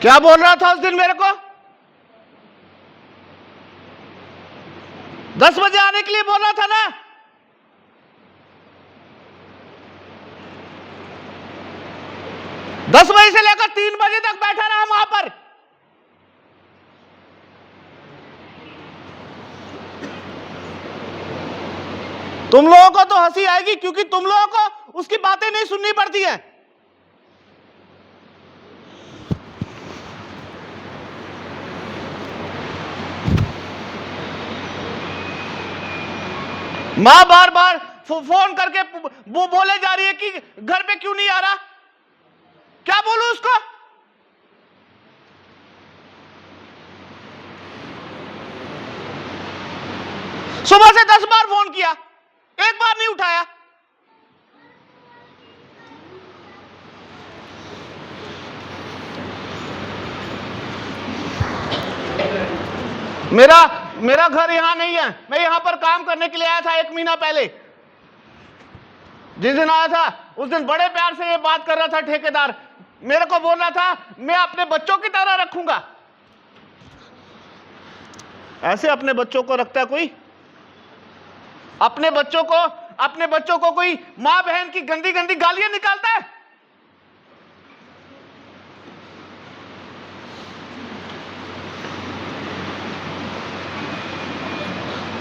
क्या बोल रहा था उस दिन मेरे को? 10 बजे आने के लिए बोल रहा था ना? दस बजे से लेकर 3 बजे तक बैठा रहा वहां पर। तुम लोगों को तो हंसी आएगी क्योंकि तुम लोगों को उसकी बातें नहीं सुननी पड़ती हैं। मां बार बार फोन करके वो बोले जा रही है कि घर पे क्यों नहीं आ रहा। क्या बोलूं उसको? सुबह से 10 बार फोन किया, एक बार नहीं उठाया। मेरा घर यहां नहीं है। मैं यहां पर काम करने के लिए आया था 1 महीना पहले। जिस दिन आया था उस दिन बड़े प्यार से ये बात कर रहा था ठेकेदार। मेरे को बोल रहा था मैं अपने बच्चों की तरह रखूंगा। ऐसे अपने बच्चों को रखता है कोई? अपने बच्चों को कोई मां बहन की गंदी गंदी गालियां निकालता है?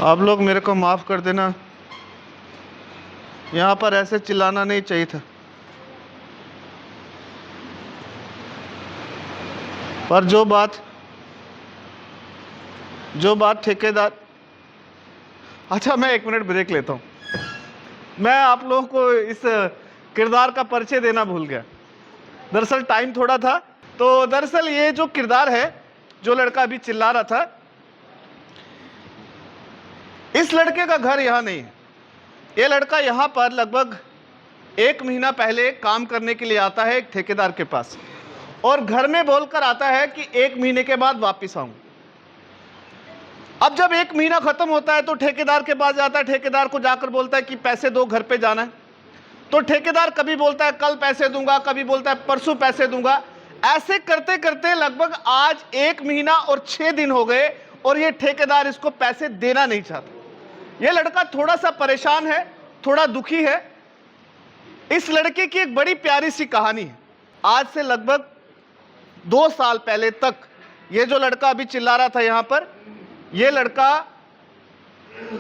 आप लोग मेरे को माफ कर देना, यहां पर ऐसे चिल्लाना नहीं चाहिए था। पर जो बात ठेकेदार। अच्छा, मैं 1 मिनट ब्रेक लेता हूं। मैं आप लोगों को इस किरदार का परिचय देना भूल गया। दरअसल टाइम थोड़ा था। तो दरअसल ये जो किरदार है, जो लड़का अभी चिल्ला रहा था, इस लड़के का घर यहां नहीं है। ये लड़का यहां पर लगभग 1 महीना पहले काम करने के लिए आता है एक ठेकेदार के पास, और घर में बोलकर आता है कि 1 महीने के बाद वापिस आऊंगा। अब जब 1 महीना खत्म होता है तो ठेकेदार के पास जाता है, ठेकेदार को जाकर बोलता है कि पैसे दो, घर पे जाना है। तो ठेकेदार कभी बोलता है कल पैसे दूंगा, कभी बोलता है परसों पैसे दूंगा। ऐसे करते करते लगभग आज 1 महीना और 6 दिन हो गए और ये ठेकेदार इसको पैसे देना नहीं चाहता। ये लड़का थोड़ा सा परेशान है, थोड़ा दुखी है। इस लड़के की एक बड़ी प्यारी सी कहानी है। आज से लगभग 2 साल पहले तक ये जो लड़का अभी चिल्ला रहा था यहां पर, ये लड़का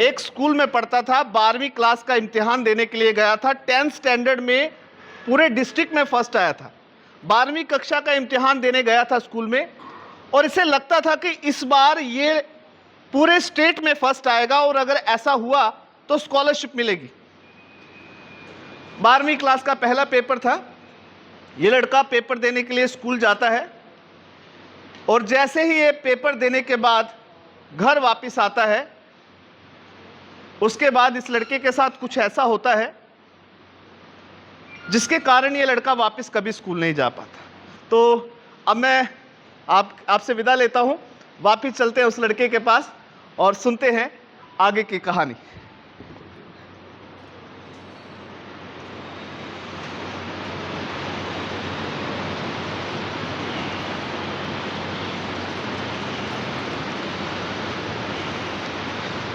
एक स्कूल में पढ़ता था। 12वीं क्लास का इम्तिहान देने के लिए गया था। 10th स्टैंडर्ड में पूरे डिस्ट्रिक्ट में फर्स्ट आया था। 12वीं कक्षा का इम्तिहान देने गया था स्कूल में, और इसे लगता था कि इस बार ये पूरे स्टेट में फर्स्ट आएगा और अगर ऐसा हुआ तो स्कॉलरशिप मिलेगी। 12वीं क्लास का पहला पेपर था। ये लड़का पेपर देने के लिए स्कूल जाता है, और जैसे ही ये पेपर देने के बाद घर वापस आता है, उसके बाद इस लड़के के साथ कुछ ऐसा होता है जिसके कारण ये लड़का वापस कभी स्कूल नहीं जा पाता। तो अब मैं आपसे विदा लेता हूं। वापस चलते हैं उस लड़के के पास और सुनते हैं आगे की कहानी।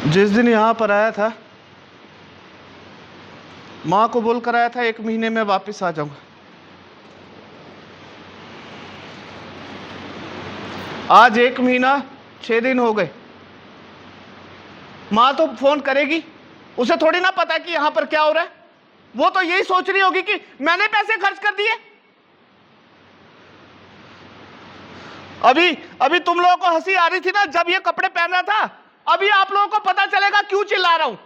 जिस दिन यहां पर आया था, मां को बोलकर आया था 1 महीने में वापस आ जाऊंगा। आज 1 महीना 6 दिन हो गए। मां तो फोन करेगी, उसे थोड़ी ना पता है कि यहां पर क्या हो रहा है। वो तो यही सोच रही होगी कि मैंने पैसे खर्च कर दिए। अभी तुम लोगों को हंसी आ रही थी ना जब ये कपड़े पहन रहा था। अभी आप लोगों को पता चलेगा क्यों चिल्ला रहा हूं।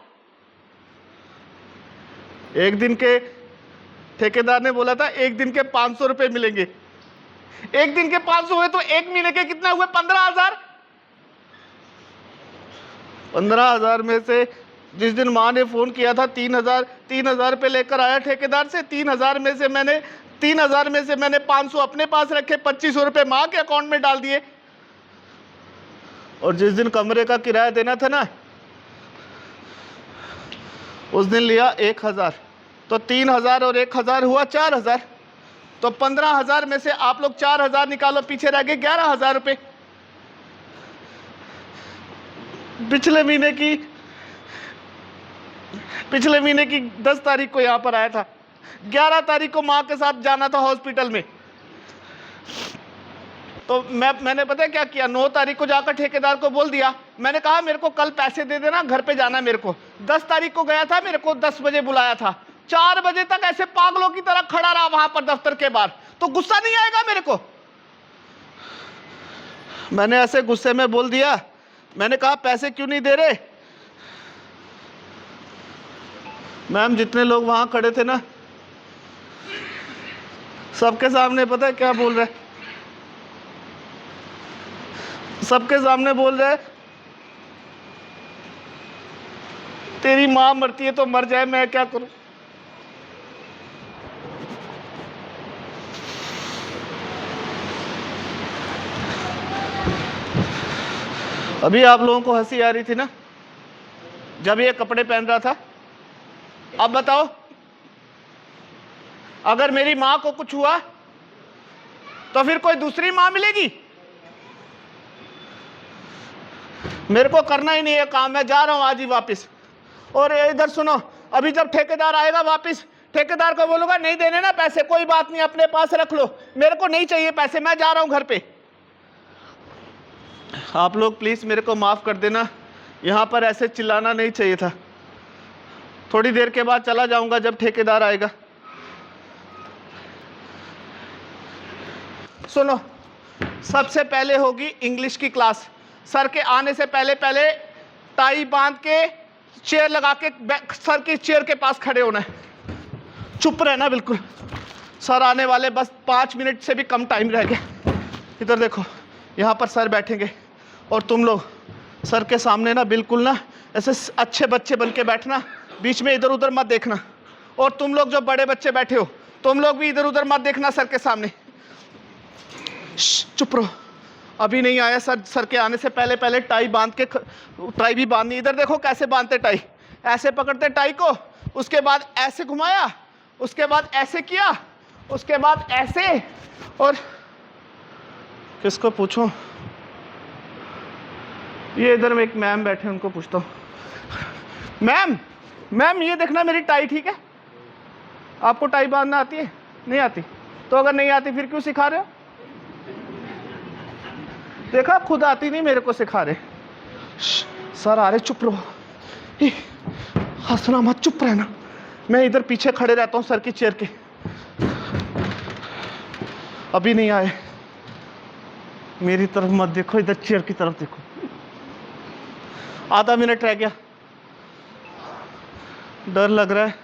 एक दिन के ठेकेदार ने बोला था 1 दिन के 500 रुपए मिलेंगे। 1 दिन के 500 हुए तो 1 महीने के कितना हुए? 15,000। 15,000 में से जिस दिन मां ने फोन किया था 3,000 रुपए लेकर आया ठेकेदार से। 3,000 में से मैंने 500 अपने पास रखे, 2500 रुपए मां के अकाउंट में डाल दिए। और जिस दिन कमरे का किराया देना था ना, उस दिन लिया 1,000। तो 3,000 और 1,000 हुआ 4,000। तो 15,000 में से आप लोग 4,000 निकालो, पीछे रह गए 11,000 रुपये। पिछले महीने की 10 तारीख को यहां पर आया था, 11 तारीख को मां के साथ जाना था हॉस्पिटल में। तो मैंने पता है क्या किया, 9 तारीख को जाकर ठेकेदार को बोल दिया, मैंने कहा मेरे को कल पैसे दे देना, घर पे जाना है मेरे को। 10 तारीख को गया था, मेरे को 10 बजे बुलाया था, 4 बजे तक ऐसे पागलों की तरह खड़ा रहा वहां पर दफ्तर के बाहर। तो गुस्सा नहीं आएगा मेरे को? मैंने ऐसे गुस्से में बोल दिया, मैंने कहा पैसे क्यों नहीं दे रहे? मैम जितने लोग वहां खड़े थे ना, सबके सामने पता है क्या बोल रहे? सबके सामने बोल रहे, तेरी मां मरती है तो मर जाए, मैं क्या करूं? अभी आप लोगों को हंसी आ रही थी ना जब ये कपड़े पहन रहा था। अब बताओ, अगर मेरी मां को कुछ हुआ तो फिर कोई दूसरी मां मिलेगी? मेरे को करना ही नहीं है काम, मैं जा रहा हूं आज ही वापस। और इधर सुनो, अभी जब ठेकेदार आएगा वापस, ठेकेदार को बोलूंगा नहीं देने ना पैसे, कोई बात नहीं अपने पास रख लो, मेरे को नहीं चाहिए पैसे, मैं जा रहा हूं घर पे। आप लोग प्लीज मेरे को माफ कर देना, यहां पर ऐसे चिल्लाना नहीं चाहिए था। थोड़ी देर के बाद चला जाऊंगा जब ठेकेदार आएगा। सुनो, सबसे पहले होगी इंग्लिश की क्लास। सर के आने से पहले पहले टाई बांध के, चेयर लगा के सर की चेयर के पास खड़े होना है। चुप रहना बिल्कुल। सर आने वाले, बस 5 मिनट से भी कम टाइम रह गया। इधर देखो, यहाँ पर सर बैठेंगे और तुम लोग सर के सामने ना बिल्कुल ना ऐसे अच्छे बच्चे बन के बैठना, बीच में इधर उधर मत देखना। और तुम लोग जो बड़े बच्चे बैठे हो, तुम लोग भी इधर उधर मत देखना सर के सामने। चुप रहो, अभी नहीं आया सर। सर के आने से पहले पहले टाई बांध के, टाई भी बांधनी। इधर देखो कैसे बांधते टाई, ऐसे पकड़ते टाई को, उसके बाद ऐसे घुमाया, उसके बाद ऐसे किया, उसके बाद ऐसे। और किसको पूछूं? ये इधर में एक मैम बैठे, उनको पूछता हूं। मैम ये देखना मेरी टाई ठीक है? आपको टाई बांधना आती है? नहीं आती? तो अगर नहीं आती फिर क्यों सिखा रहे हो? देखा, खुद आती नहीं, मेरे को सिखा रहे। सर आ रहे, चुप रहो, हंसना मत, चुप रहना। मैं इधर पीछे खड़े रहता हूं सर की चेयर के। अभी नहीं आए, मेरी तरफ मत देखो, इधर चेयर की तरफ देखो। आधा मिनट रह गया, डर लग रहा है।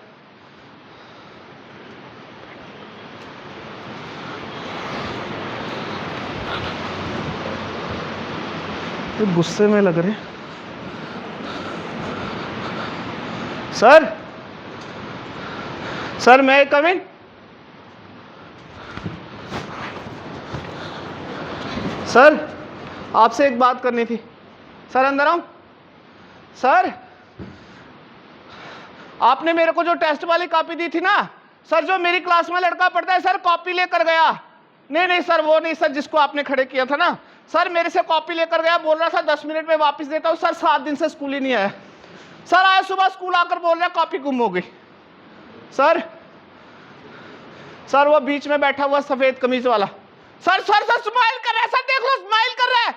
तो गुस्से में लग रहे। सर मैं कम इन? सर आपसे एक बात करनी थी। सर अंदर आऊं? सर आपने मेरे को जो टेस्ट वाली कॉपी दी थी ना सर, जो मेरी क्लास में लड़का पढ़ता है सर, कॉपी लेकर गया। नहीं सर, वो नहीं सर, जिसको आपने खड़े किया था ना सर, मेरे से कॉपी लेकर गया, बोल रहा था 10 मिनट में वापस देता हूं। सर 7 दिन से स्कूल ही नहीं आया। सर आज सुबह स्कूल आकर बोल रहा कॉपी गुम हो गई। सर वो बीच में बैठा हुआ सफेद कमीज वाला, सर स्माइल कर रहा है, सर देख लो स्माइल कर रहा है।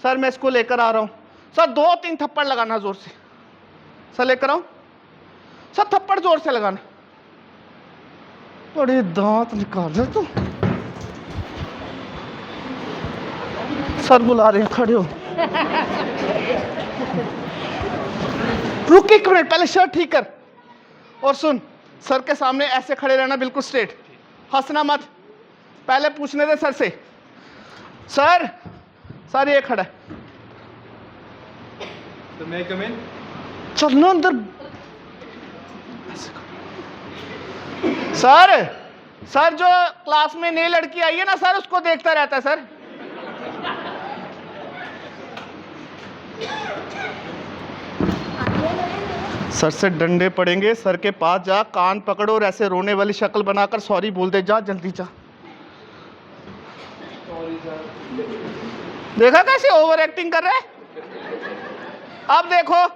सर मैं इसको लेकर आ रहा हूं। सर 2-3 थप्पड़ लगाना जोर से। सर लेकर आऊं? सर थप्पड़ जोर से लगाना। बड़े दांत निकाल रहे तू। सर बुला रहे हैं, खड़े हो। रुक 1 मिनट, पहले शर्ट ठीक कर। और सुन, सर के सामने ऐसे खड़े रहना, बिल्कुल स्ट्रेट, हंसना मत। पहले पूछने दे सर से। सर ये खड़ा है। तो मैं कम इन? चलना अंदर। सर जो क्लास में नई लड़की आई है ना सर, उसको देखता रहता है सर। सर से डंडे पड़ेंगे, सर के पास जा, कान पकड़ो और ऐसे रोने वाली शक्ल बनाकर सॉरी बोल दे, जा जल्दी जा। देखा कैसे ओवर एक्टिंग कर रहे हैं? अब देखो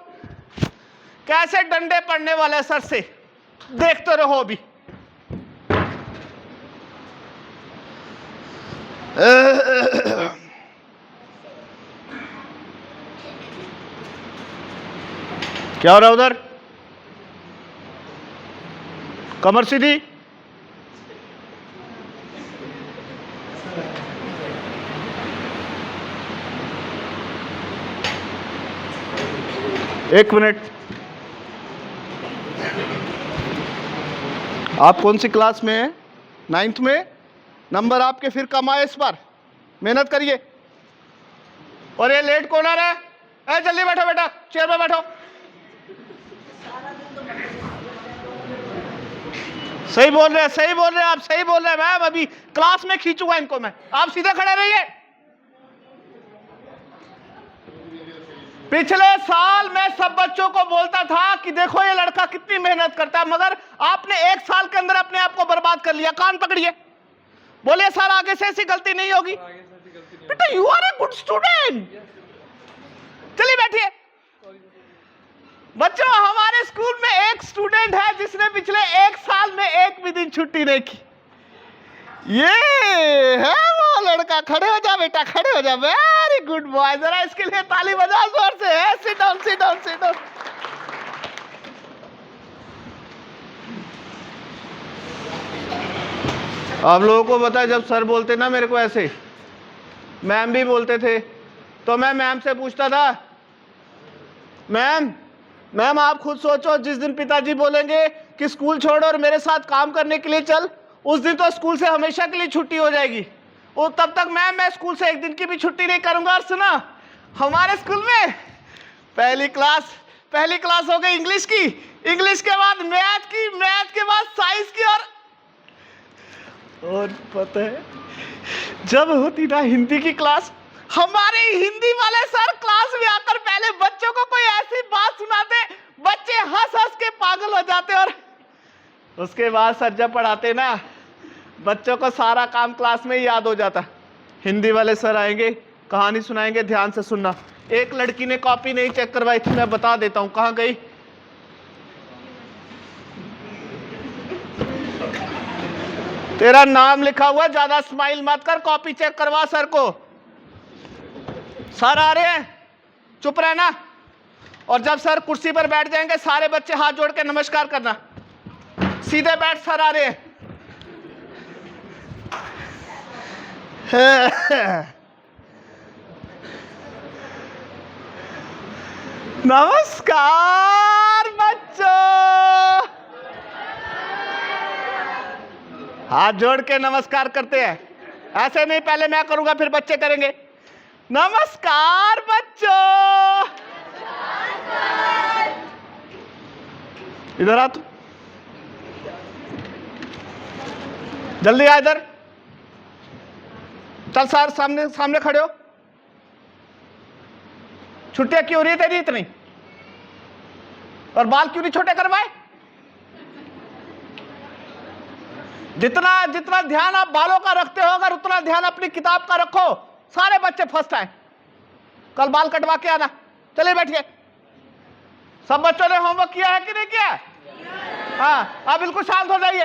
कैसे डंडे पड़ने वाले हैं सर से, देखते रहो अभी। क्या हो रहा है उधर? कमर सीधी। एक मिनट, आप कौन सी क्लास में हैं? 9th में। नंबर आपके फिर कम आए इस बार, मेहनत करिए। और ये लेट कौन आ रहा है? जल्दी बैठो बेटा, चेयर पे बैठो। सही बोल रहे हैं, सही बोल रहे हैं आप, सही बोल रहे हैं मैम। अभी क्लास में खींचूंगा इनको मैं, आप सीधे खड़े रहिए। पिछले साल मैं सब बच्चों को बोलता था कि देखो ये लड़का कितनी मेहनत करता है, मगर आपने 1 साल के अंदर अपने आप को बर्बाद कर लिया। कान पकड़िए, बोलिए सर आगे से ऐसी गलती नहीं होगी। बेटा you are a good student. चलिए बैठिए। बच्चों हमारे स्कूल में एक स्टूडेंट है जिसने पिछले 1 साल में एक भी दिन छुट्टी नहीं की। ये है वो लड़का। खड़े हो जा बेटा, खड़े हो जा। Very good boy. जरा इसके लिए ताली बजाओ जोर से। Sit down, sit down, sit down. आप लोगों को पता है जब सर बोलते ना मेरे को ऐसे, मैम भी बोलते थे, तो मैं मैम से पूछता था, मैम आप खुद सोचो, जिस दिन पिताजी बोलेंगे कि स्कूल छोड़ और मेरे साथ काम करने के लिए चल, उस दिन तो स्कूल से हमेशा के लिए छुट्टी हो जाएगी। और तब तक मैं स्कूल से 1 दिन की भी छुट्टी नहीं करूंगा। और सुना, हमारे स्कूल में पहली क्लास हो गई इंग्लिश की, इंग्लिश के बाद मैथ की, मैथ के बाद साइंस की, और पता है जब होती ना हिंदी की क्लास, हमारे हिंदी वाले सर क्लास में आकर पहले बच्चों को कोई ऐसी बात सुनाते, बच्चे हंस हंस के पागल हो जाते। और उसके बाद सर जब पढ़ाते ना, बच्चों को सारा काम क्लास में ही याद हो जाता। हिंदी वाले सर आएंगे, कहानी सुनाएंगे, ध्यान से सुनना। एक लड़की ने कॉपी नहीं चेक करवाई थी, मैं बता देता हूं कहां गई। तेरा नाम लिखा हुआ, ज्यादा स्माइल मत कर, कॉपी चेक करवा सर को। सर आ रहे हैं, चुप रहना। और जब सर कुर्सी पर बैठ जाएंगे, सारे बच्चे हाथ जोड़ के नमस्कार करना। सीधे बैठ, सर आ रहे हैं। नमस्कार बच्चों, हाथ जोड़ के नमस्कार करते हैं, ऐसे नहीं, पहले मैं करूंगा फिर बच्चे करेंगे। नमस्कार बच्चों। इधर आ तू, जल्दी आ इधर। चल सर सामने सामने खड़े हो। छुट्टियां क्यों हो रही है तेरी इतनी? और बाल क्यों नहीं छोटे करवाए? जितना जितना ध्यान आप बालों का रखते हो, अगर उतना ध्यान अपनी किताब का रखो, सारे बच्चे फर्स्ट आए। कल बाल कटवा के आना। चलिए बैठिए। सब बच्चों ने होमवर्क किया है कि नहीं किया? हाँ, आप बिल्कुल शांत हो जाइए।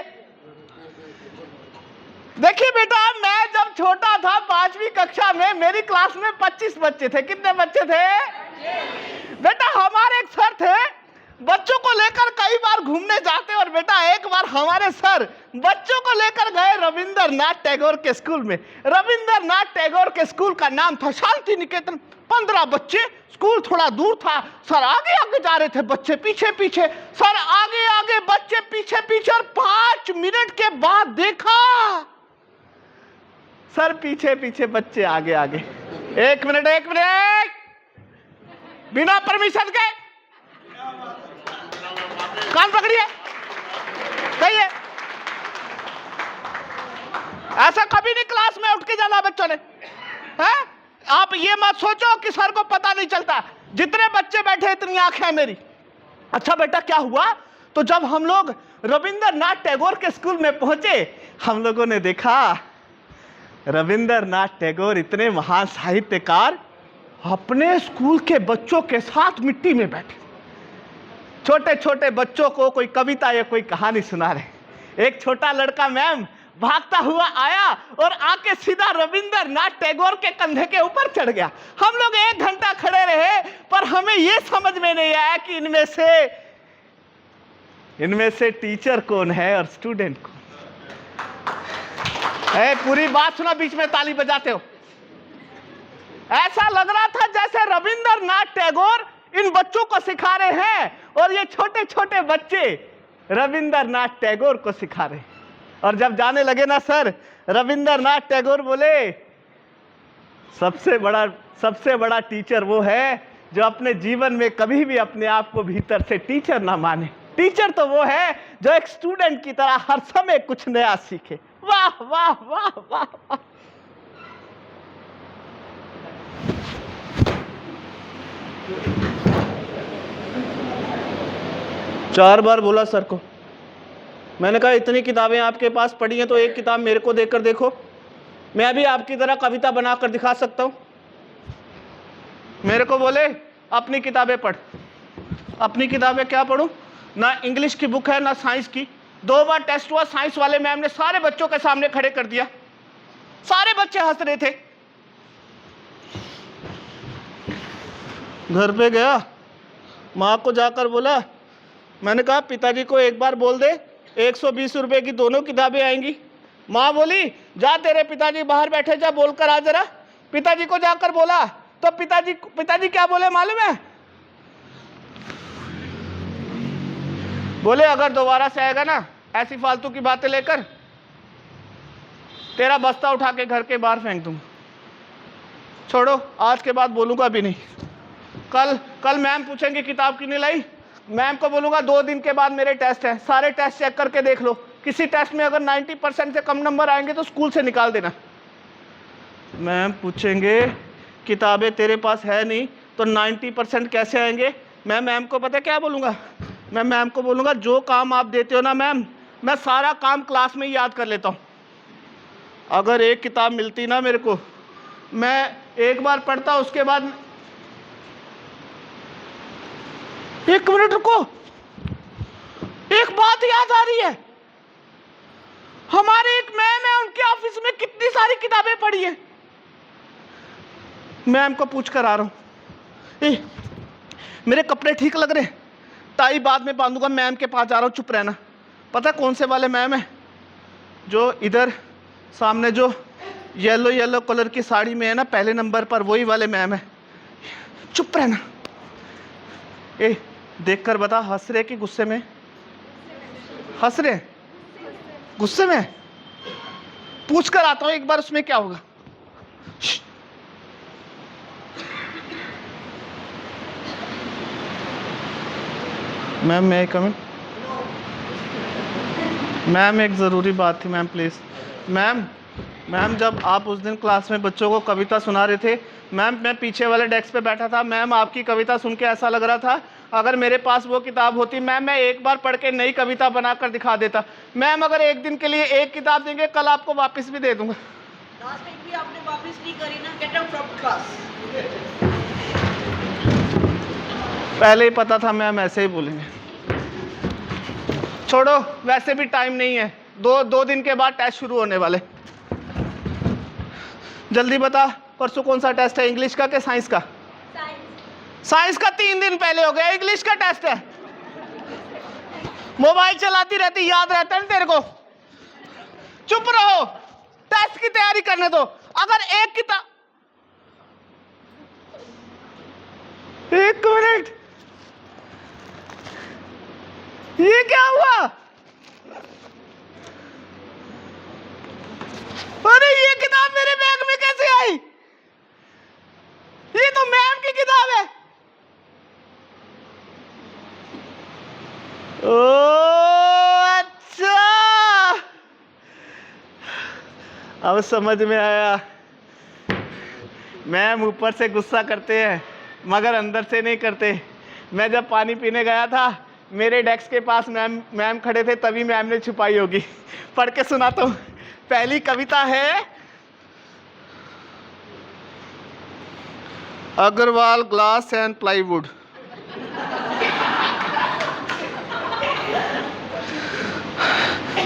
देखिए बेटा, मैं जब छोटा था 5वीं कक्षा में, मेरी क्लास में 25 बच्चे थे। कितने बच्चे थे बेटा? हमारे एक सर थे, बच्चों को लेकर कई बार घूमने जाते। और बेटा एक बार हमारे सर बच्चों को लेकर गए रविंद्रनाथ टैगोर के स्कूल में। रविंद्रनाथ टैगोर के स्कूल का नाम था शांति निकेतन। 15 बच्चे, स्कूल थोड़ा दूर था। सर आगे आगे जा रहे थे, बच्चे पीछे पीछे। सर आगे आगे, बच्चे पीछे पीछे। और 5 मिनट के बाद देखा, सर पीछे पीछे, बच्चे आगे आगे। 1 मिनट, 1 मिनट, बिना परमिशन के कान पकड़िए। सही है, ऐसा कभी नहीं क्लास में उठ के जाना बच्चों ने, है? आप ये मत सोचो कि सर को पता नहीं चलता। जितने बच्चे बैठे इतनी आंखें मेरी। अच्छा बेटा क्या हुआ? तो जब हम लोग रविंद्रनाथ टैगोर के स्कूल में पहुंचे, हम लोगों ने देखा रविंद्रनाथ टैगोर इतने महान साहित्यकार अपने स्कूल के बच्चों के साथ मिट्टी में बैठे, छोटे छोटे बच्चों को कोई कविता या कोई कहानी सुना रहे। एक छोटा लड़का मैम भागता हुआ आया और आके सीधा रविंद्रनाथ टैगोर के कंधे के ऊपर चढ़ गया। हम लोग 1 घंटा खड़े रहे, पर हमें यह समझ में नहीं आया कि इनमें से टीचर कौन है और स्टूडेंट कौन है। पूरी बात सुना, बीच में ताली बजाते हो। ऐसा लग रहा था जैसे रविंद्रनाथ टैगोर इन बच्चों को सिखा रहे हैं और ये छोटे छोटे बच्चे रविंद्रनाथ टैगोर को सिखा रहे हैं। और जब जाने लगे ना सर, रविंद्रनाथ टैगोर बोले सबसे बड़ा टीचर वो है जो अपने जीवन में कभी भी अपने आप को भीतर से टीचर ना माने। टीचर तो वो है जो एक स्टूडेंट की तरह हर समय कुछ नया सीखे। वाह वाह वाह वाह वाह। चार बार बोला सर को। मैंने कहा इतनी किताबें आपके पास पढ़ी हैं तो एक किताब मेरे को देकर देखो, मैं भी आपकी तरह कविता बनाकर दिखा सकता हूं। मेरे को बोले अपनी किताबें पढ़। अपनी किताबें क्या पढूं? ना इंग्लिश की बुक है ना साइंस की। 2 बार टेस्ट हुआ, साइंस वाले मैम ने सारे बच्चों के सामने खड़े कर दिया, सारे बच्चे हंस रहे थे। घर पे गया, माँ को जाकर बोला, मैंने कहा पिताजी को एक बार बोल दे 120 रुपए की दोनों किताबें आएंगी। माँ बोली जा तेरे पिताजी बाहर बैठे, जा बोलकर आ जरा। पिताजी को जाकर बोला तो पिताजी क्या बोले मालूम है? बोले अगर दोबारा से आएगा ना ऐसी फालतू की बातें लेकर, तेरा बस्ता उठा के घर के बाहर फेंक दूंगा। छोड़ो, आज के बाद बोलूंगा भी नहीं। कल मैम पूछेंगे किताब क्यों नहीं लाई, मैम को बोलूंगा 2 दिन के बाद मेरे टेस्ट है, सारे टेस्ट चेक करके देख लो, किसी टेस्ट में अगर 90% से कम नंबर आएंगे तो स्कूल से निकाल देना। मैम पूछेंगे किताबें तेरे पास है नहीं तो 90% कैसे आएंगे? मैं मैम को पता क्या बोलूंगा? मैं मैम को बोलूंगा जो काम आप देते हो ना मैम, मैं सारा काम क्लास में ही याद कर लेता हूँ। अगर एक किताब मिलती ना मेरे को, मैं एक बार पढ़ता, उसके बाद 1 मिनट रुको, एक बात याद आ रही है। हमारे एक मैम है, उनके ऑफिस में कितनी सारी किताबें पड़ी है। मैम को पूछ कर आ रहा हूं, मेरे कपड़े ठीक लग रहे, टाई बाद में बांधूंगा, मैम के पास जा रहा हूं, चुप रहना। पता कौन से वाले मैम है? जो इधर सामने जो येलो कलर की साड़ी में है ना, पहले नंबर पर, वही वाले मैम है। चुप रहना। देखकर बता, हंस रहे कि गुस्से में? हंस रहे? गुस्से में? पूछ कर आता हूं एक बार, उसमें क्या होगा। मैम मैं कमिंग? मैम एक ज़रूरी बात थी मैम, प्लीज़। मैम जब आप उस दिन क्लास में बच्चों को कविता सुना रहे थे मैम, मैं पीछे वाले डेस्क पे बैठा था। मैम आपकी कविता सुन के ऐसा लग रहा था अगर मेरे पास वो किताब होती मैम, मैं एक बार पढ़ के नई कविता बनाकर दिखा देता। मैम अगर एक दिन के लिए एक किताब देंगे, कल आपको वापस भी दे दूंगा। लास्ट टाइम भी आपने वापस नहीं करी ना, गेट आउट फ्रॉम क्लास। पहले ही पता था मैम ऐसे ही बोलेंगे। छोड़ो, वैसे भी टाइम नहीं है, दो दिन के बाद टेस्ट शुरू होने वाले। जल्दी बता, परसों कौन सा टेस्ट है? इंग्लिश का कि साइंस का? साइंस का 3 दिन पहले हो गया, इंग्लिश का टेस्ट है। मोबाइल चलाती रहती, याद रहता है ना तेरे को? चुप रहो, टेस्ट की तैयारी करने दो। अगर एक किताब, 1 मिनट, ये क्या हुआ? अरे ये किताब मेरे बैग में कैसे आई? ये तो मैम की किताब है। ओ अच्छा, अब समझ में आया। मैम ऊपर से गुस्सा करते हैं मगर अंदर से नहीं करते। मैं जब पानी पीने गया था, मेरे डेस्क के पास मैम खड़े थे, तभी मैम ने छुपाई होगी। पढ़ के सुनाता हूँ। पहली कविता है, अग्रवाल ग्लास एंड प्लाईवुड।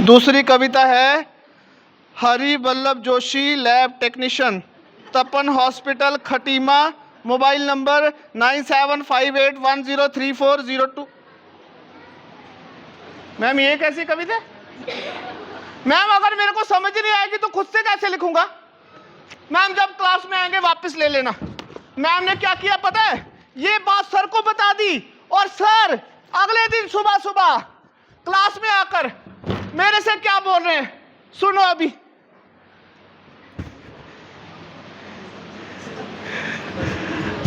दूसरी कविता है, Hari Vallabh Joshi lab technician, Tapan hospital Khatima, mobile number 9758103402। Ma'am ये कैसी कविता है? मैम अगर मेरे को समझ नहीं आएगी तो खुद से कैसे लिखूंगा? मैम जब क्लास में आएंगे वापस ले लेना। मैम ने क्या किया पता है? ये बात सर को बता दी, और सर अगले दिन सुबह सुबह क्लास में आकर मेरे से क्या बोल रहे हैं, सुनो अभी।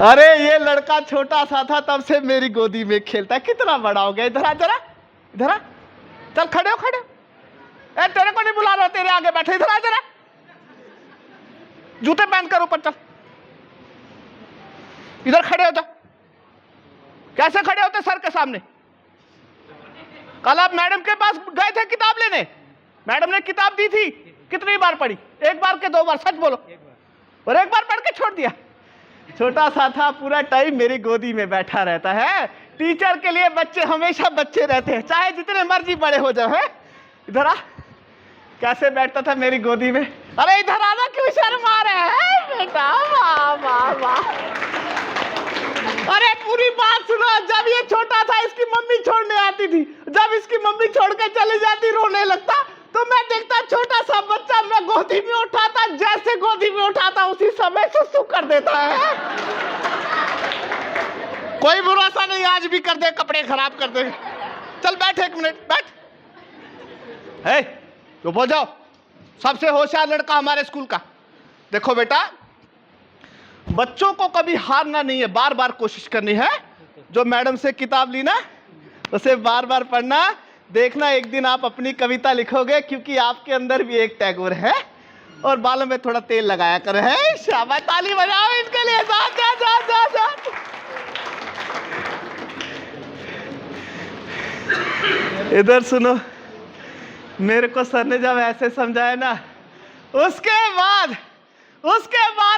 अरे ये लड़का छोटा सा था तब से मेरी गोदी में खेलता है, कितना बड़ा हो गया। इधर आ जरा, इधर आ, चल खड़े हो, खड़े हो। ए तेरे को नहीं बुला रहा, तेरे आगे बैठे, इधर आ जरा, जूते पहन कर ऊपर चल, इधर खड़े हो जा। कैसे खड़े होते सर के सामने? कल आप मैडम के पास गए थे किताब लेने, मैडम ने किताब दी थी, कितनी बार पढ़ी? एक बार के 2 बार? सच बोलो। और एक बार पढ़ के छोड़ दिया। छोटा सा था, पूरा टाइम मेरी गोदी में बैठा रहता है। टीचर के लिए बच्चे हमेशा बच्चे रहते हैं, चाहे जितने मर्जी बड़े हो जाए। इधर आ, कैसे बैठता था मेरी गोदी में। अरे इधर आना, क्यों शर्मा रहे हैं बेटा? वाह वाह वाह। अरे पूरी बात सुनो। जब ये छोटा था इसकी मम्मी छोड़ने आती थी, जब इसकी मम्मी छोड़ के चली जाती, रोने लगता, तो मैं देखता छोटा सा बच्चा, मैं गोदी में उठाता, जैसे गोदी में उठाता उसी समय सुसु कर देता है। कोई भरोसा नहीं, आज भी कर दे, कपड़े खराब कर दे। चल बैठ, 1 मिनट बैठ। है तो बोल जाओ, सबसे होशियार लड़का हमारे स्कूल का। देखो बेटा, बच्चों को कभी हारना नहीं है, बार बार कोशिश करनी है। जो मैडम से किताब ली ना, उसे बार बार पढ़ना। देखना एक दिन आप अपनी कविता लिखोगे, क्योंकि आपके अंदर भी एक टैगोर है। और बालों में थोड़ा तेल लगाया कर। है शाबाश, ताली बजाओ इनके लिए। जा जा जा जा जा। इधर सुनो, मेरे को सर ने जब ऐसे समझाया ना, उसके बाद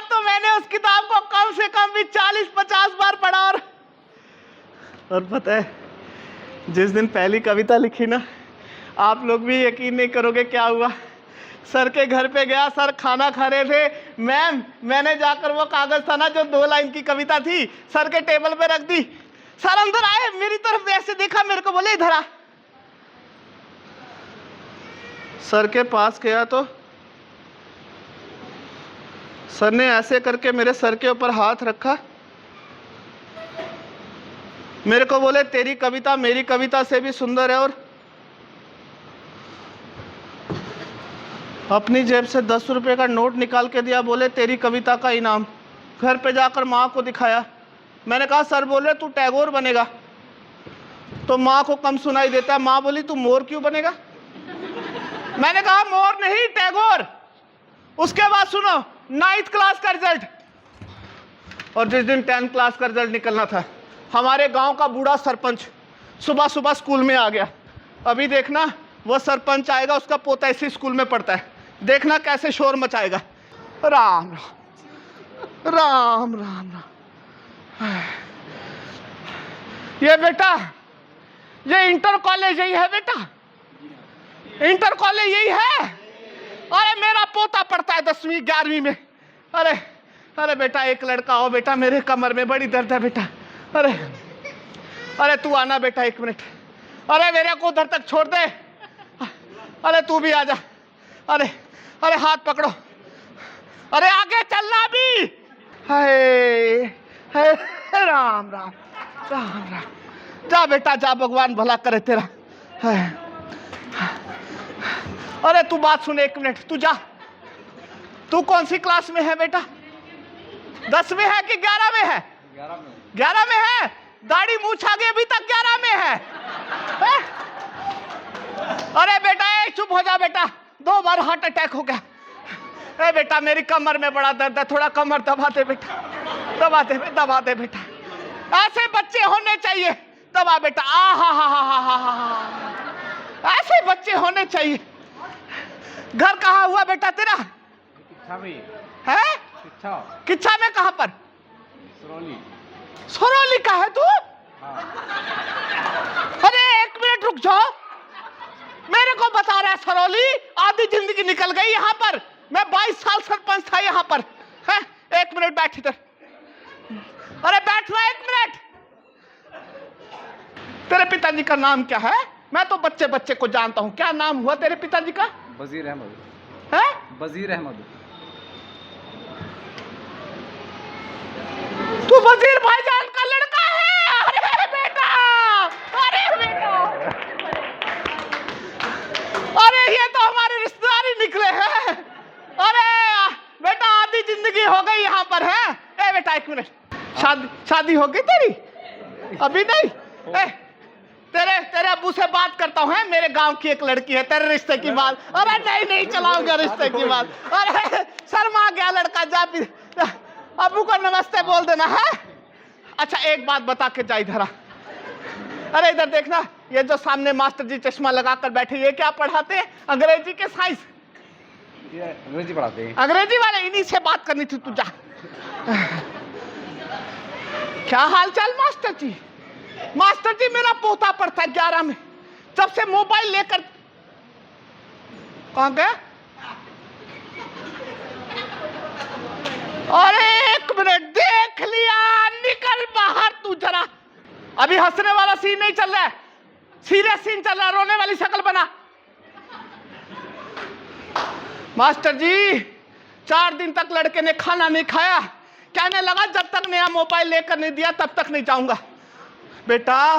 तो मैंने उस किताब को कम से कम भी 40-50 बार पढ़ा। और पता है, जिस दिन पहली कविता लिखी ना, आप लोग भी यकीन नहीं करोगे क्या हुआ। सर के घर पे गया, सर खाना खा रहे थे। मैम, मैंने जाकर वो कागज था ना जो 2 लाइन की कविता थी, सर के टेबल पे रख दी। सर अंदर आए, मेरी तरफ ऐसे देखा, मेरे को बोले इधर आ। सर के पास गया तो सर ने ऐसे करके मेरे सर के ऊपर हाथ रखा, मेरे को बोले तेरी कविता मेरी कविता से भी सुंदर है। और अपनी जेब से 10 रुपए का नोट निकाल के दिया, बोले तेरी कविता का इनाम। घर पे जाकर माँ को दिखाया। मैंने कहा सर बोले तू टैगोर बनेगा, तो माँ को कम सुनाई देता है। माँ बोली तू मोर क्यों बनेगा? मैंने कहा मोर नहीं, टैगोर। उसके बाद सुनो, 9th क्लास का रिजल्ट, और जिस दिन 10th क्लास का रिजल्ट निकलना था, हमारे गांव का बूढ़ा सरपंच सुबह सुबह स्कूल में आ गया। अभी देखना वो सरपंच आएगा, उसका पोता इसी स्कूल में पढ़ता है, देखना कैसे शोर मचाएगा। राम राम राम राम राम। ये बेटा, ये इंटर कॉलेज यही है बेटा, इंटर कॉलेज यही है। अरे मेरा पोता पढ़ता है 10वीं 11वीं में। अरे अरे बेटा, एक लड़का हो बेटा, मेरे कमर में बड़ी दर्द है बेटा। अरे अरे तू आना बेटा, 1 मिनट। अरे मेरे को उधर तक छोड़ दे। अरे तू भी आ जा। अरे अरे हाथ पकड़ो। अरे आगे चलना भी। हाय हाय, राम राम राम राम। जा बेटा जा, भगवान भला करे तेरा। हाय। अरे तू बात सुन 1 मिनट, तू जा। तू कौन सी क्लास में है बेटा? 10 में है कि 11 में है? 11 में है। दाढ़ी मूछ आगे अभी तक 11 में है। अरे बेटा चुप हो जा बेटा, 2 बार हार्ट अटैक हो गया। ए बेटा मेरी कमर में बड़ा दर्द है, थोड़ा कमर दबा दे बेटा, दबा दे बेटा। ऐसे बच्चे होने चाहिए। दबा बेटा, आ हा हा हा हा हा हा, ऐसे बच्चे होने चाहिए। घर कहाँ हुआ बेटा तेरा? है किच्छा में? कहाँ पर? सरोली का है तू? अरे एक मिनट रुक जाओ, मेरे को बता रहा है सरोली? आधी जिंदगी निकल गई यहाँ पर। मैं 22 साल सरपंच था यहाँ पर। है? एक मिनट बैठ इधर। अरे बैठ रहा, एक मिनट। तेरे पिताजी का नाम क्या है? मैं तो बच्चे बच्चे को जानता हूँ। क्या नाम हुआ तेरे पिताजी का? वजीर अहमद। है? वजीर अहमद। तू वजीर भाईजान का लड़का है? अरे बेटा, अरे बेटा, अरे ये तो हमारे रिश्तेदार ही निकले हैं। अरे बेटा आधी जिंदगी हो गई यहाँ पर है। ए बेटा एक मिनट, शादी हो गई तेरी? अभी नहीं? तेरे तेरे अब्बू से बात करता हूँ। मेरे गांव की एक लड़की है, तेरे रिश्ते की बात। अरे नहीं चलाऊंगा रिश्ते की बात। अरे शर्मा गया लड़का, जा भी अब्बू को नमस्ते बोल देना है। अच्छा एक बात बता के जा इधर आ। अरे इधर देखना, ये जो सामने मास्टर जी चश्मा लगाकर बैठे, ये क्या पढ़ाते हैं? अंग्रेजी के साइंस? अंग्रेजी पढ़ाते हैं। अंग्रेजी वाले, इन्हीं से बात करनी थी। तू जा। क्या हाल चाल मास्टर जी? मास्टर जी मेरा पोता पढ़ता है 11 में, जब से मोबाइल लेकर। कहाँ गया? अरे एक मिनट, देख लिया, निकल बाहर तू जरा। अभी हंसने वाला सीन नहीं चल रहा है, सीरियस सीन चल रहा है। रोने वाली शक्ल बना। मास्टर जी 4 दिन तक लड़के ने खाना नहीं खाया। कहने लगा जब तक नया मोबाइल लेकर नहीं दिया तब तक नहीं जाऊंगा। बेटा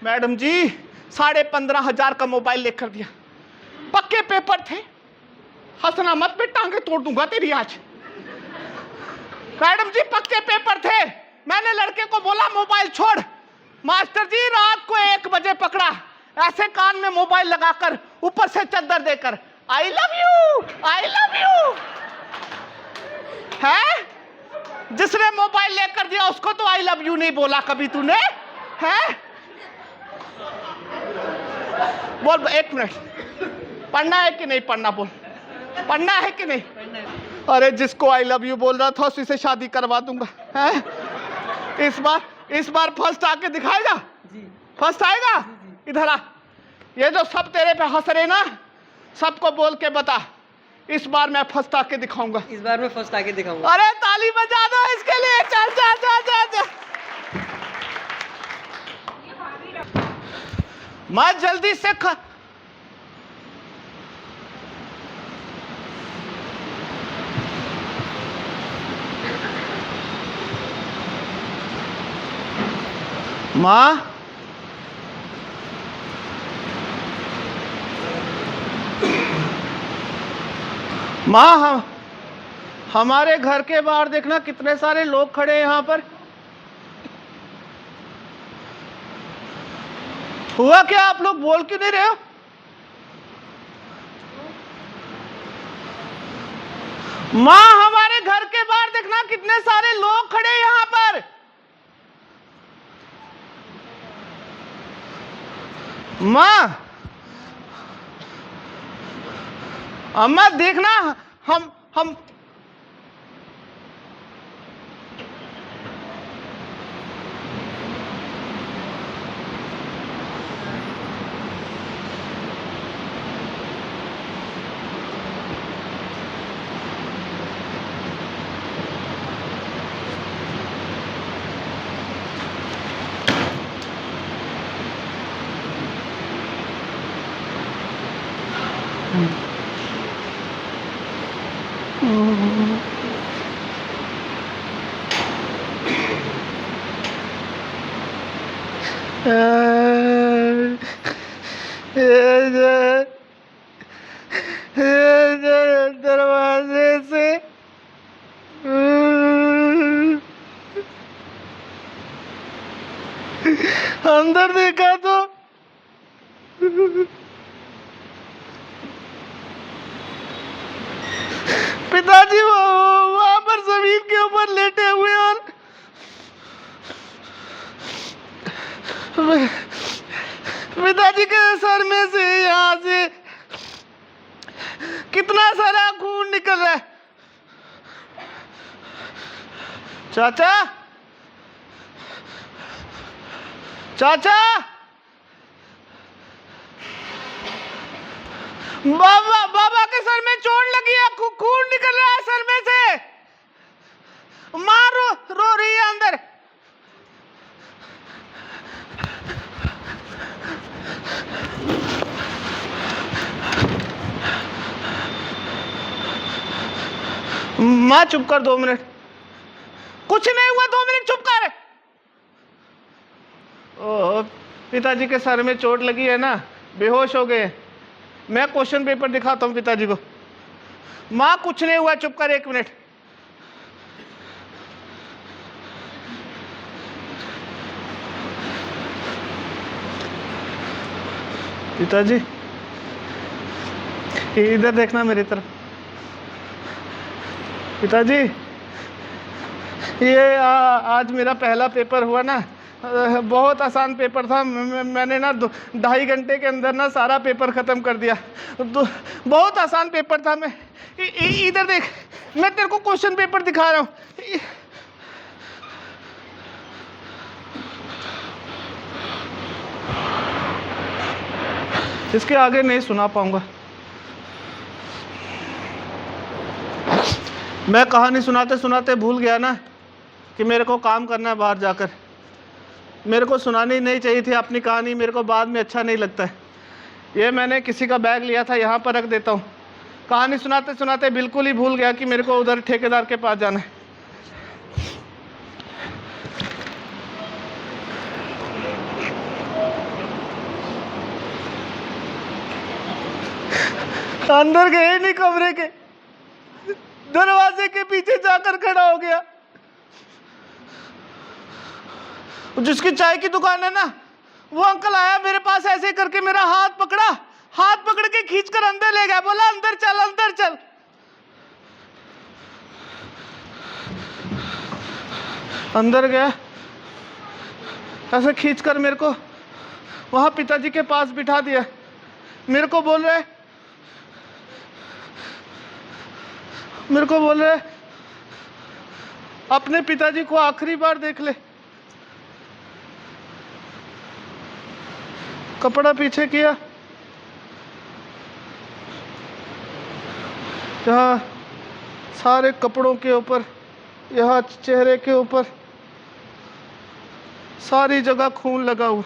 मैडम जी 15,500 का मोबाइल लेकर दिया। पक्के पेपर थे। हंसना मत बेटा, टांगे तोड़ दूंगा तेरी आज। मैडम जी पक्के पेपर थे। मैंने लड़के को बोला मोबाइल छोड़। मास्टर जी रात को 1 बजे पकड़ा, ऐसे कान में मोबाइल लगाकर, ऊपर से चद्दर देकर, I love you, I love you. है? जिसने मोबाइल लेकर दिया उसको तो आई लव यू नहीं बोला कभी तूने? है? बोल एक मिनट, पढ़ना है कि नहीं पढ़ना? बोल, पढ़ना है कि नहीं? अरे जिसको आई लव यू बोल रहा था उसी से शादी करवा दूंगा। है? इस बार फर्स्ट आके दिखाएगा? फर्स्ट आएगा? इधर आ। ये जो सब तेरे पे हंस रहे ना, सबको बोल के बता, इस बार मैं फर्स्ट आके दिखाऊंगा। इस बार मैं फर्स्ट आके दिखाऊंगा। अरे ताली बजा दो इसके लिए। चल चल चल चल चल। मैं जल्दी से माँ, माँ हमारे घर के बाहर देखना कितने सारे लोग खड़े हैं यहाँ पर। हुआ क्या? आप लोग बोल क्यों नहीं रहे हो? माँ हमारे घर के बाहर देखना कितने सारे लोग खड़े हैं यहाँ पर। माँ, अम्मा देखना, हम दरवाजे से अंदर देखा तो पिताजी वहां पर जमीन के ऊपर लेटे हुए और चाचा, चाचा, बाबा, बाबा के सर में चोट लगी है, खून निकल रहा है सर में से। माँ रो रही है अंदर। माँ चुप कर 2 मिनट। कुछ नहीं हुआ, 2 मिनट चुप कर। ओह, पिताजी के सर में चोट लगी है ना, बेहोश हो गए। मैं क्वेश्चन पेपर दिखाता हूँ पिताजी को। माँ कुछ नहीं हुआ, चुप कर 1 मिनट। पिताजी इधर देखना मेरी तरफ। पिताजी ये आज मेरा पहला पेपर हुआ ना, बहुत आसान पेपर था। मैंने ना 2.5 घंटे के अंदर ना सारा पेपर ख़त्म कर दिया। बहुत आसान पेपर था। मैं इधर देख, मैं तेरे को क्वेश्चन पेपर दिखा रहा हूँ। इसके आगे नहीं सुना पाऊंगा। मैं कहानी सुनाते सुनाते भूल गया ना कि मेरे को काम करना है बाहर जाकर। मेरे को सुनानी नहीं चाहिए थी अपनी कहानी, मेरे को बाद में अच्छा नहीं लगता है। ये मैंने किसी का बैग लिया था, यहाँ पर रख देता हूँ। कहानी सुनाते सुनाते बिल्कुल ही भूल गया कि मेरे को उधर ठेकेदार के पास जाना है। अंदर गए नहीं, कमरे के दरवाजे के पीछे जाकर खड़ा हो गया। जिसकी चाय की दुकान है ना, वो अंकल आया मेरे पास, ऐसे करके मेरा हाथ पकड़ा, हाथ पकड़ के खींचकर अंदर ले गया। बोला अंदर चल, अंदर चल। अंदर गया, ऐसे खींचकर मेरे को वहां पिताजी के पास बिठा दिया। मेरे को बोल रहे अपने पिताजी को आखिरी बार देख ले। कपड़ा पीछे किया, यहाँ सारे कपड़ों के ऊपर, यहाँ चेहरे के ऊपर सारी जगह खून लगा हुआ।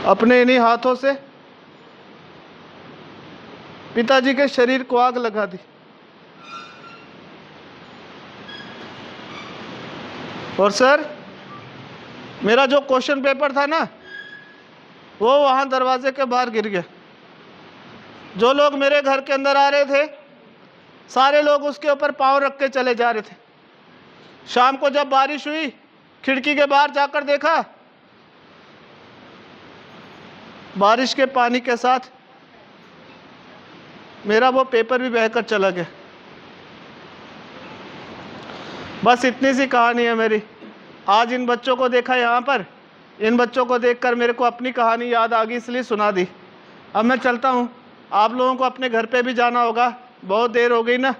अपने इन्हीं हाथों से पिताजी के शरीर को आग लगा दी। और सर, मेरा जो क्वेश्चन पेपर था ना, वो वहां दरवाजे के बाहर गिर गया। जो लोग मेरे घर के अंदर आ रहे थे, सारे लोग उसके ऊपर पांव रख के चले जा रहे थे। शाम को जब बारिश हुई, खिड़की के बाहर जाकर देखा, बारिश के पानी के साथ मेरा वो पेपर भी बहकर चला गया। बस इतनी सी कहानी है मेरी। आज इन बच्चों को देखा यहाँ पर, इन बच्चों को देखकर मेरे को अपनी कहानी याद आ गई, इसलिए सुना दी। अब मैं चलता हूँ, आप लोगों को अपने घर पे भी जाना होगा, बहुत देर हो गई ना।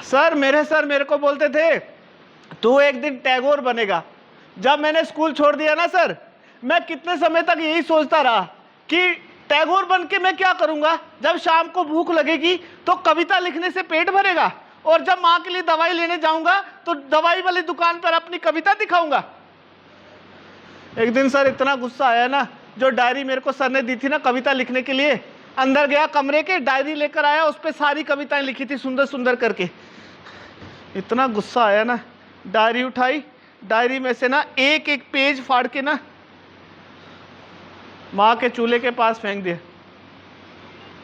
सर मेरे को बोलते थे तू एक दिन टैगोर बनेगा। जब मैंने स्कूल छोड़ दिया ना सर, मैं कितने समय तक यही सोचता रहा कि टैगोर बन के मैं क्या करूंगा। जब शाम को भूख लगेगी तो कविता लिखने से पेट भरेगा, और जब माँ के लिए दवाई लेने जाऊंगा तो दवाई वाली दुकान पर अपनी कविता दिखाऊंगा। एक दिन सर इतना गुस्सा आया ना, जो डायरी मेरे को सर ने दी थी ना कविता लिखने के लिए, अंदर गया कमरे के, डायरी लेकर आया, उस पर सारी कविताएं लिखी थी सुंदर सुंदर करके। इतना गुस्सा आया ना, डायरी उठाई, डायरी में से ना एक एक पेज फाड़ के ना माँ के चूल्हे के पास फेंक दिया।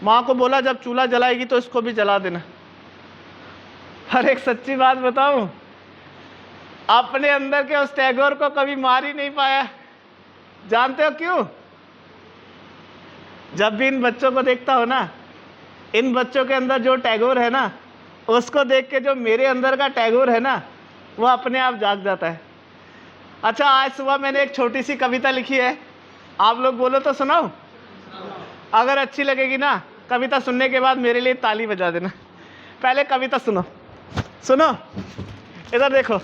माँ को बोला जब चूल्हा जलाएगी तो इसको भी जला देना। हर एक सच्ची बात बताऊं, अपने अंदर के उस टैगोर को कभी मार ही नहीं पाया। जानते हो क्यों? जब भी इन बच्चों को देखता हो ना, इन बच्चों के अंदर जो टैगोर है ना, उसको देख के जो मेरे अंदर का टैगोर है ना, वो अपने आप जाग जाता है। अच्छा, आज सुबह मैंने एक छोटी सी कविता लिखी है, आप लोग बोलो तो सुनाओ। अगर अच्छी लगेगी ना कविता सुनने के बाद मेरे लिए ताली बजा देना। पहले कविता सुनो, सुनो, इधर देखो।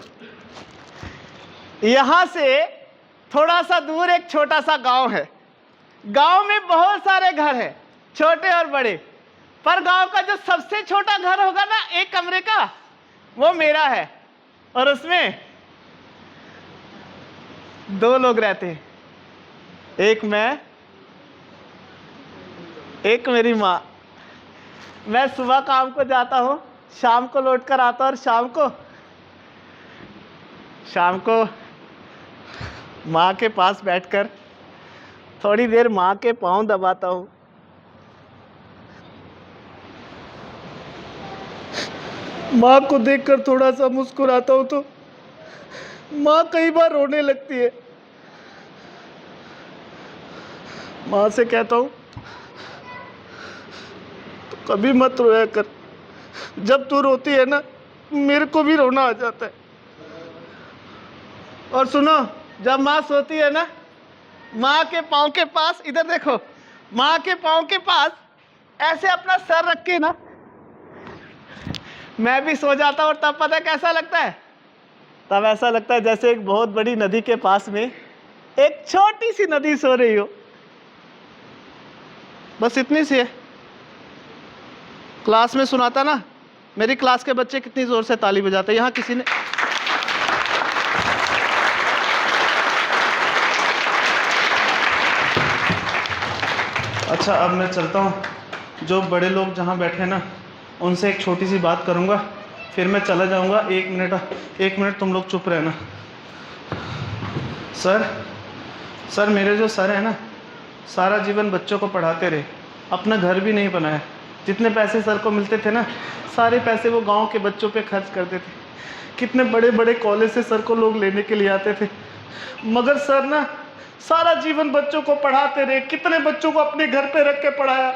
यहां से थोड़ा सा दूर एक छोटा सा गांव है। गांव में बहुत सारे घर हैं, छोटे और बड़े, पर गांव का जो सबसे छोटा घर होगा ना, एक कमरे का, वो मेरा है। और उसमें 2 लोग रहते हैं, एक मैं, एक मेरी माँ। मैं सुबह काम को जाता हूँ, शाम को लौट कर आता हूँ, और शाम को माँ के पास बैठकर थोड़ी देर माँ के पाँव दबाता हूँ। माँ को देखकर थोड़ा सा मुस्कुराता हूँ तो माँ कई बार रोने लगती है। माँ से कहता हूँ तो कभी मत रोया कर, जब तू रोती है ना मेरे को भी रोना आ जाता है। और सुनो, जब माँ सोती है ना, माँ के पाँव के पास, इधर देखो, माँ के पाँव के पास ऐसे अपना सर रख के ना मैं भी सो जाता हूँ। और तब पता है कैसा लगता है? तब ऐसा लगता है जैसे एक बहुत बड़ी नदी के पास में एक छोटी सी नदी सो रही हो। बस इतनी सी है। क्लास में सुनाता ना, मेरी क्लास के बच्चे कितनी जोर से ताली बजाते हैं। यहाँ किसी ने अच्छा, अब मैं चलता हूँ। जो बड़े लोग जहाँ बैठे हैं ना, उनसे एक छोटी सी बात करूँगा, फिर मैं चला जाऊँगा। 1 मिनट तुम लोग चुप रहना। सर मेरे जो सर है ना, सारा जीवन बच्चों को पढ़ाते रहे, अपना घर भी नहीं बनाया। जितने पैसे सर को मिलते थे ना, सारे पैसे वो गांव के बच्चों पे खर्च करते थे। कितने बड़े बड़े कॉलेज से सर को लोग लेने के लिए आते थे, मगर सर ना सारा जीवन बच्चों को पढ़ाते रहे। कितने बच्चों को अपने घर पे रख के पढ़ाया।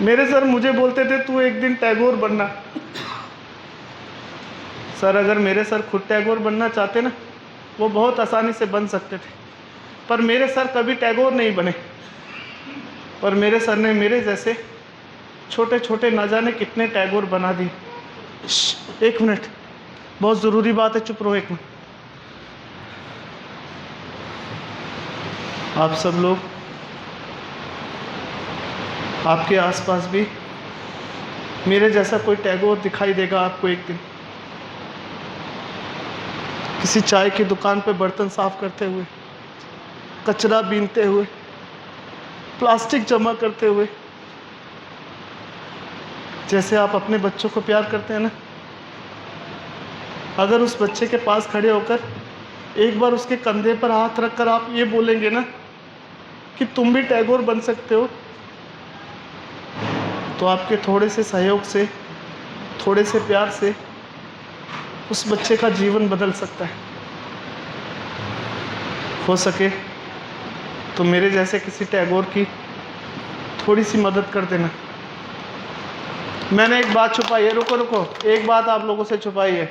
मेरे सर मुझे बोलते थे तू एक दिन टैगोर बनना। सर, अगर मेरे सर खुद टैगोर बनना चाहते ना, वो बहुत आसानी से बन सकते थे, पर मेरे सर कभी टैगोर नहीं बने। पर मेरे सर ने मेरे जैसे छोटे छोटे ना जाने कितने टैगोर बना दिए। 1 मिनट, बहुत ज़रूरी बात है, चुप रहो 1 मिनट। आप सब लोग, आपके आसपास भी मेरे जैसा कोई टैगोर दिखाई देगा आपको एक दिन। किसी चाय की दुकान पे बर्तन साफ करते हुए, कचरा बीनते हुए, प्लास्टिक जमा करते हुए। जैसे आप अपने बच्चों को प्यार करते हैं ना, अगर उस बच्चे के पास खड़े होकर एक बार उसके कंधे पर हाथ रखकर आप ये बोलेंगे ना कि तुम भी टैगोर बन सकते हो, तो आपके थोड़े से सहयोग से, थोड़े से प्यार से उस बच्चे का जीवन बदल सकता है। हो सके तो मेरे जैसे किसी टैगोर की थोड़ी सी मदद कर देना। मैंने एक बात छुपाई है, रुको, एक बात आप लोगों से छुपाई है।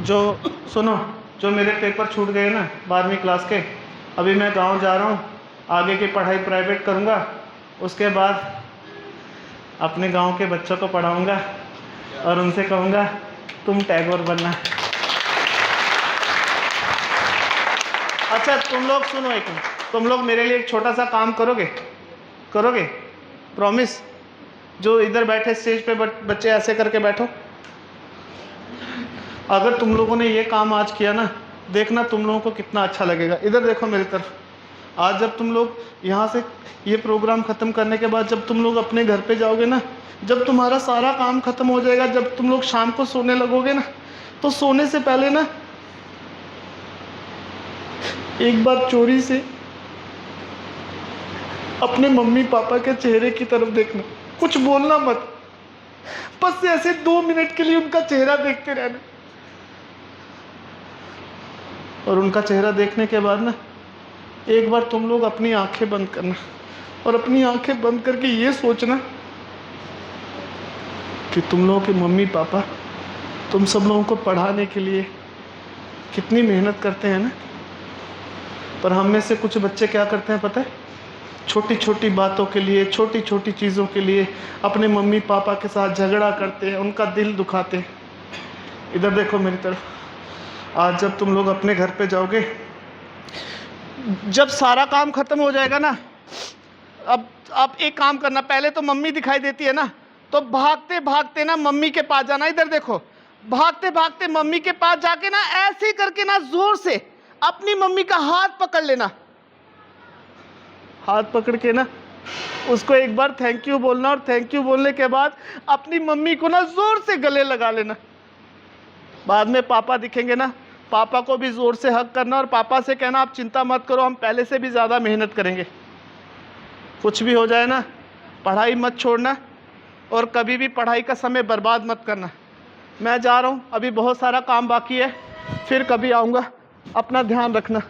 सुनो, जो मेरे पेपर छूट गए ना 12वीं क्लास के, अभी मैं गांव जा रहा हूँ, आगे की पढ़ाई प्राइवेट करूँगा, उसके बाद अपने गांव के बच्चों को पढ़ाऊँगा और उनसे कहूँगा तुम टैगोर बनना। अच्छा, तुम लोग सुनो एक मिनट, तुम लोग मेरे लिए एक छोटा सा काम करोगे? प्रॉमिस? जो इधर बैठे स्टेज पे बच्चे ऐसे करके बैठो। अगर तुम लोगों ने ये काम आज किया ना, देखना तुम लोगों को कितना अच्छा लगेगा। इधर देखो मेरी तरफ। आज जब तुम लोग यहाँ से ये प्रोग्राम ख़त्म करने के बाद जब तुम लोग अपने घर पे जाओगे ना, जब तुम्हारा सारा काम ख़त्म हो जाएगा, जब तुम लोग शाम को सोने लगोगे ना, तो सोने से पहले ना एक बार चोरी से अपने मम्मी पापा के चेहरे की तरफ देखना, कुछ बोलना मत, बस ऐसे 2 मिनट के लिए उनका चेहरा देखते रहना। और उनका चेहरा देखने के बाद ना एक बार तुम लोग अपनी आंखें बंद करना और अपनी आंखें बंद करके ये सोचना कि तुम लोगों के मम्मी पापा तुम सब लोगों को पढ़ाने के लिए कितनी मेहनत करते हैं ना। पर हम में से कुछ बच्चे क्या करते हैं पता है, छोटी छोटी बातों के लिए, छोटी छोटी चीज़ों के लिए अपने मम्मी पापा के साथ झगड़ा करते हैं, उनका दिल दुखाते हैं। इधर देखो मेरी तरफ, आज जब तुम लोग अपने घर पे जाओगे, जब सारा काम खत्म हो जाएगा ना, अब आप एक काम करना, पहले तो मम्मी दिखाई देती है ना, तो भागते भागते ना मम्मी के पास जाना। इधर देखो, भागते भागते मम्मी के पास जाके ना ऐसे ही करके ना जोर से अपनी मम्मी का हाथ पकड़ लेना। हाथ पकड़ के ना उसको एक बार थैंक यू बोलना, और थैंक यू बोलने के बाद अपनी मम्मी को ना जोर से गले लगा लेना। बाद में पापा दिखेंगे ना, पापा को भी जोर से हक करना और पापा से कहना आप चिंता मत करो, हम पहले से भी ज़्यादा मेहनत करेंगे। कुछ भी हो जाए ना, पढ़ाई मत छोड़ना और कभी भी पढ़ाई का समय बर्बाद मत करना। मैं जा रहा हूँ, अभी बहुत सारा काम बाकी है, फिर कभी आऊँगा। अपना ध्यान रखना।